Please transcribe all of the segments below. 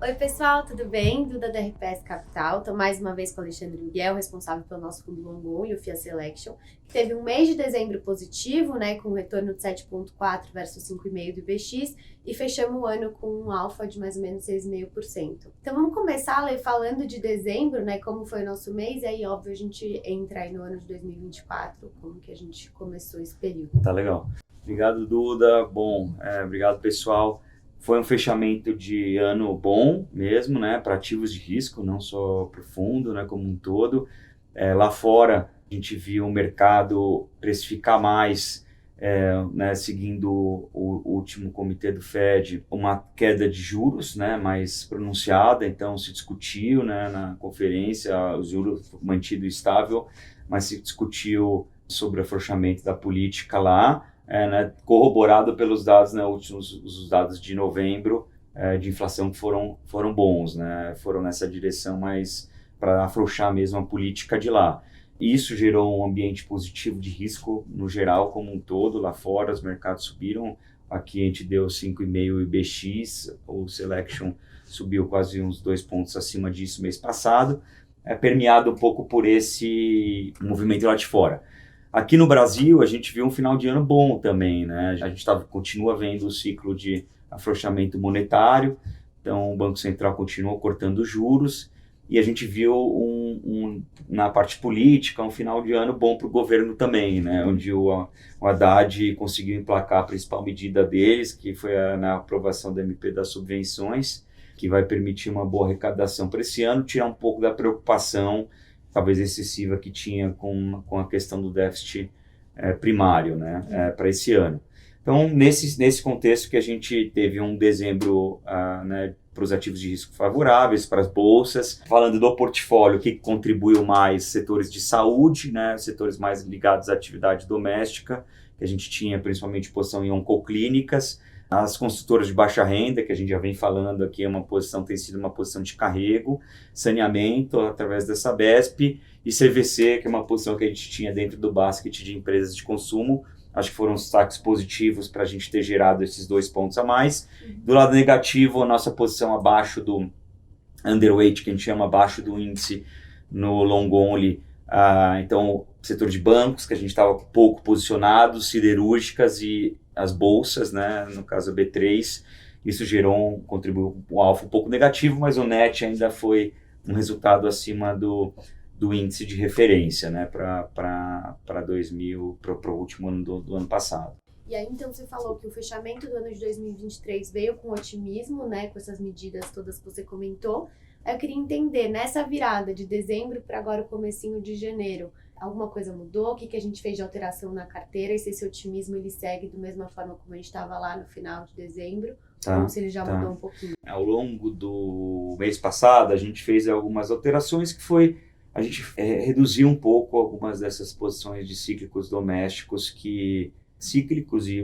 Oi, pessoal, tudo bem? Duda da RPS Capital. Estou mais uma vez com o Alexandre Miguel, responsável pelo nosso fundo Longon e o FIA Selection, que teve um mês de dezembro positivo, né, com um retorno de 7,4 versus 5,5 do IBX, e fechamos o ano com um alfa de mais ou menos 6,5%. Então vamos começar, Ale, falando de dezembro, né, como foi o nosso mês, e aí, óbvio, a gente entra aí no ano de 2024, como que a gente começou esse período. Tá legal. Obrigado, Duda. Bom, obrigado, pessoal. Foi um fechamento de ano bom mesmo, né, para ativos de risco, não só para o fundo, né, como um todo. Lá fora, a gente viu o mercado precificar mais, né, seguindo o último comitê do Fed, uma queda de juros, né, mais pronunciada. Então, se discutiu, né, na conferência, os juros mantido estável, mas se discutiu sobre o afrouxamento da política lá. Né, corroborado pelos dados, né, os dados de novembro de inflação que foram bons, né, foram nessa direção, mas para afrouxar mesmo a política de lá. Isso gerou um ambiente positivo de risco no geral, como um todo, lá fora os mercados subiram, aqui a gente deu 5,5 IBX, o Selection subiu quase uns 2 pontos acima disso mês passado, permeado um pouco por esse movimento lá de fora. Aqui no Brasil, a gente viu um final de ano bom também, né? A gente continua vendo o ciclo de afrouxamento monetário, então o Banco Central continuou cortando juros, e a gente viu na parte política um final de ano bom para o governo também, né? Onde o Haddad conseguiu emplacar a principal medida deles, que foi na aprovação da MP das subvenções, que vai permitir uma boa arrecadação para esse ano, tirar um pouco da preocupação talvez excessiva que tinha com a questão do déficit primário, né, para esse ano. Então, nesse contexto que a gente teve um dezembro né, para os ativos de risco favoráveis, para as bolsas. Falando do portfólio, o que contribuiu mais? Setores de saúde, né, setores mais ligados à atividade doméstica, que a gente tinha principalmente posição em oncoclínicas. As consultoras de baixa renda, que a gente já vem falando aqui, tem sido uma posição de carrego, saneamento através da Sabesp, e CVC, que é uma posição que a gente tinha dentro do basket de empresas de consumo. Acho que foram os destaques positivos para a gente ter gerado esses 2 pontos a mais. Do lado negativo, a nossa posição abaixo do underweight, que a gente chama abaixo do índice no long only. Então, setor de bancos, que a gente estava pouco posicionado, siderúrgicas e as bolsas, né, no caso a B3, isso contribuiu um alfa um pouco negativo, mas o net ainda foi um resultado acima do índice de referência, né, para o último ano do ano passado. E aí, então, você falou que o fechamento do ano de 2023 veio com otimismo, né, com essas medidas todas que você comentou. Aí eu queria entender, nessa virada de dezembro para agora o comecinho de janeiro, alguma coisa mudou? O que a gente fez de alteração na carteira? E se esse otimismo ele segue da mesma forma como a gente estava lá no final de dezembro? Ou se ele já mudou um pouquinho? Ao longo do mês passado, a gente fez algumas alterações que foi a gente reduziu um pouco algumas dessas posições de cíclicos domésticos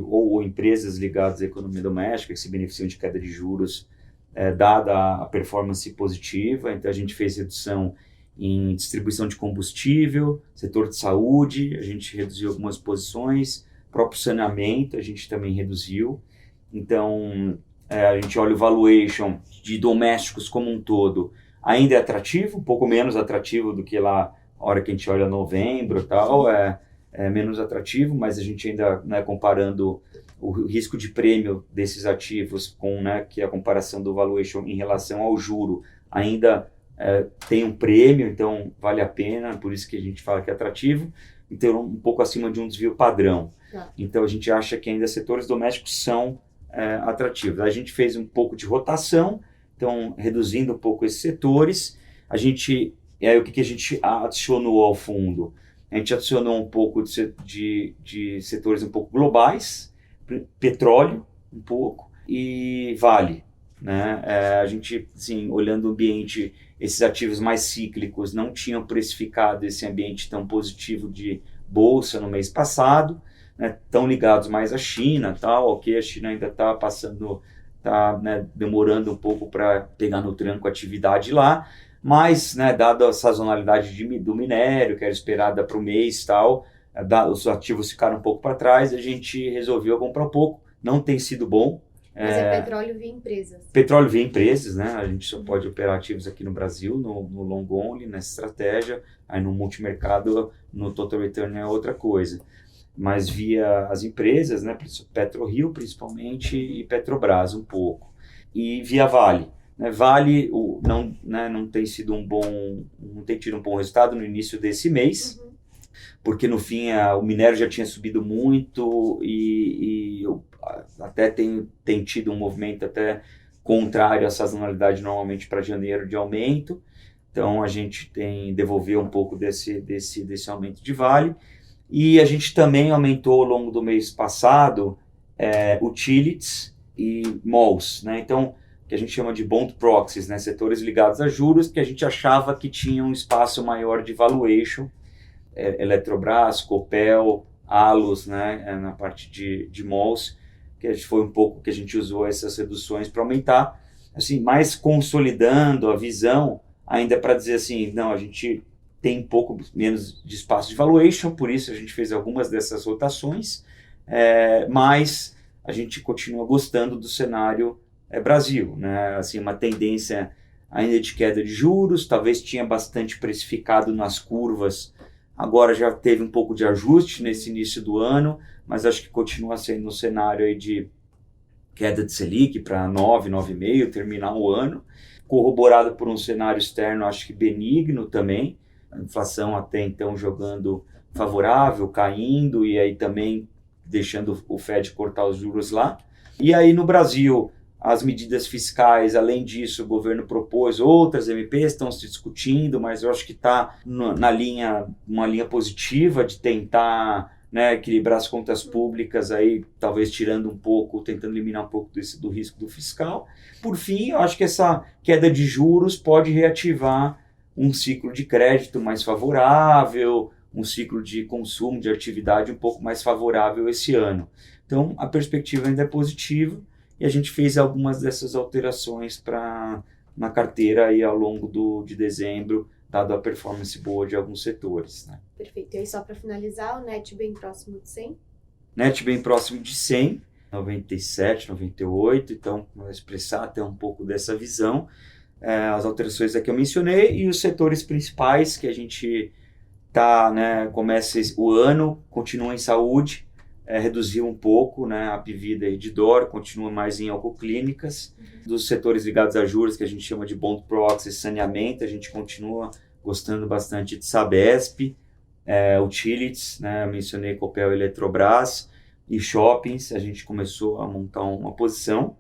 ou empresas ligadas à economia doméstica que se beneficiam de queda de juros dada a performance positiva. Então a gente fez redução em distribuição de combustível, setor de saúde, a gente reduziu algumas posições, próprio saneamento a gente também reduziu. Então, a gente olha o valuation de domésticos como um todo, ainda é atrativo, um pouco menos atrativo do que lá a hora que a gente olha novembro e tal, é menos atrativo, mas a gente ainda, né, comparando o risco de prêmio desses ativos com, né, que é a comparação do valuation em relação ao juro, ainda tem um prêmio, então vale a pena, por isso que a gente fala que é atrativo, então um pouco acima de um desvio padrão. Então a gente acha que ainda setores domésticos são atrativos. A gente fez um pouco de rotação, então reduzindo um pouco esses setores. O que a gente adicionou ao fundo? A gente adicionou um pouco de setores um pouco globais, petróleo um pouco e Vale. Né? A gente, assim, olhando o ambiente, esses ativos mais cíclicos não tinham precificado esse ambiente tão positivo de bolsa no mês passado, né? Estão ligados mais à China, tal, ok, a China ainda está passando, né, demorando um pouco para pegar no tranco a atividade lá, mas, né, dada a sazonalidade do minério, que era esperada para o mês, tal, os ativos ficaram um pouco para trás, a gente resolveu comprar um pouco, não tem sido bom, Mas é petróleo via empresas. Petróleo via empresas, né? A gente só pode operar ativos aqui no Brasil, no long only, nessa estratégia. Aí no multimercado, no total return é outra coisa. Mas via as empresas, né? PetroRio principalmente e Petrobras um pouco. E via Vale. Vale não tem sido não tem tido um bom resultado no início desse mês, porque no fim o minério já tinha subido muito e até tem tido um movimento até contrário à sazonalidade normalmente para janeiro de aumento. Então a gente tem devolver um pouco desse aumento de Vale. E a gente também aumentou ao longo do mês passado utilities e malls, né? Então, que a gente chama de bond proxies, né? Setores ligados a juros, que a gente achava que tinha um espaço maior de valuation, Eletrobras, Copel, Allos, né? Na parte de malls, que foi um pouco que a gente usou essas reduções para aumentar, assim, mais consolidando a visão, ainda para dizer assim, não, a gente tem um pouco menos de espaço de valuation, por isso a gente fez algumas dessas rotações, mas a gente continua gostando do cenário Brasil, né? Assim, uma tendência ainda de queda de juros, talvez tinha bastante precificado nas curvas, agora já teve um pouco de ajuste nesse início do ano, mas acho que continua sendo um cenário aí de queda de Selic para 9, 9,5, terminar o ano, corroborado por um cenário externo, acho que benigno também, a inflação até então jogando favorável, caindo, e aí também deixando o Fed cortar os juros lá. E aí no Brasil, as medidas fiscais, além disso, o governo propôs outras MPs, estão se discutindo, mas eu acho que está uma linha positiva de tentar, né, equilibrar as contas públicas, aí talvez tirando um pouco, tentando eliminar um pouco do risco do fiscal. Por fim, eu acho que essa queda de juros pode reativar um ciclo de crédito mais favorável, um ciclo de consumo, de atividade um pouco mais favorável esse ano. Então, a perspectiva ainda é positiva e a gente fez algumas dessas alterações na carteira aí ao longo de dezembro, dado a performance boa de alguns setores, né? Perfeito. E aí, só para finalizar, o NET bem próximo de 100? NET bem próximo de 100, 97, 98, então vai expressar até um pouco dessa visão. As alterações que eu mencionei e os setores principais que a gente começa o ano, continua em saúde, reduziu um pouco, né, a Apivida e Edidor, continua mais em Oncoclínicas. Dos setores ligados a juros, que a gente chama de bond proxy, saneamento, a gente continua gostando bastante de Sabesp, utilities, né, eu mencionei Copel e Eletrobras, e shoppings, a gente começou a montar uma posição.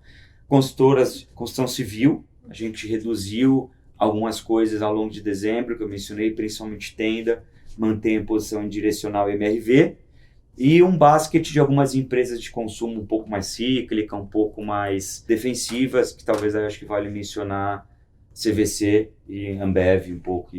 Construção civil, a gente reduziu algumas coisas ao longo de dezembro, que eu mencionei, principalmente Tenda, mantém a posição em direcional MRV, e um basket de algumas empresas de consumo um pouco mais cíclica, um pouco mais defensivas, que talvez eu acho que vale mencionar CVC e Ambev um pouco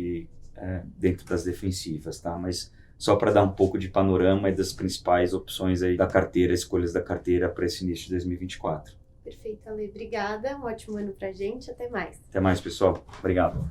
dentro das defensivas, tá? Mas só para dar um pouco de panorama e das principais opções aí da carteira, escolhas da carteira para esse início de 2024. Perfeito, Ale. Obrigada. Um ótimo ano pra gente. Até mais. Até mais, pessoal. Obrigado.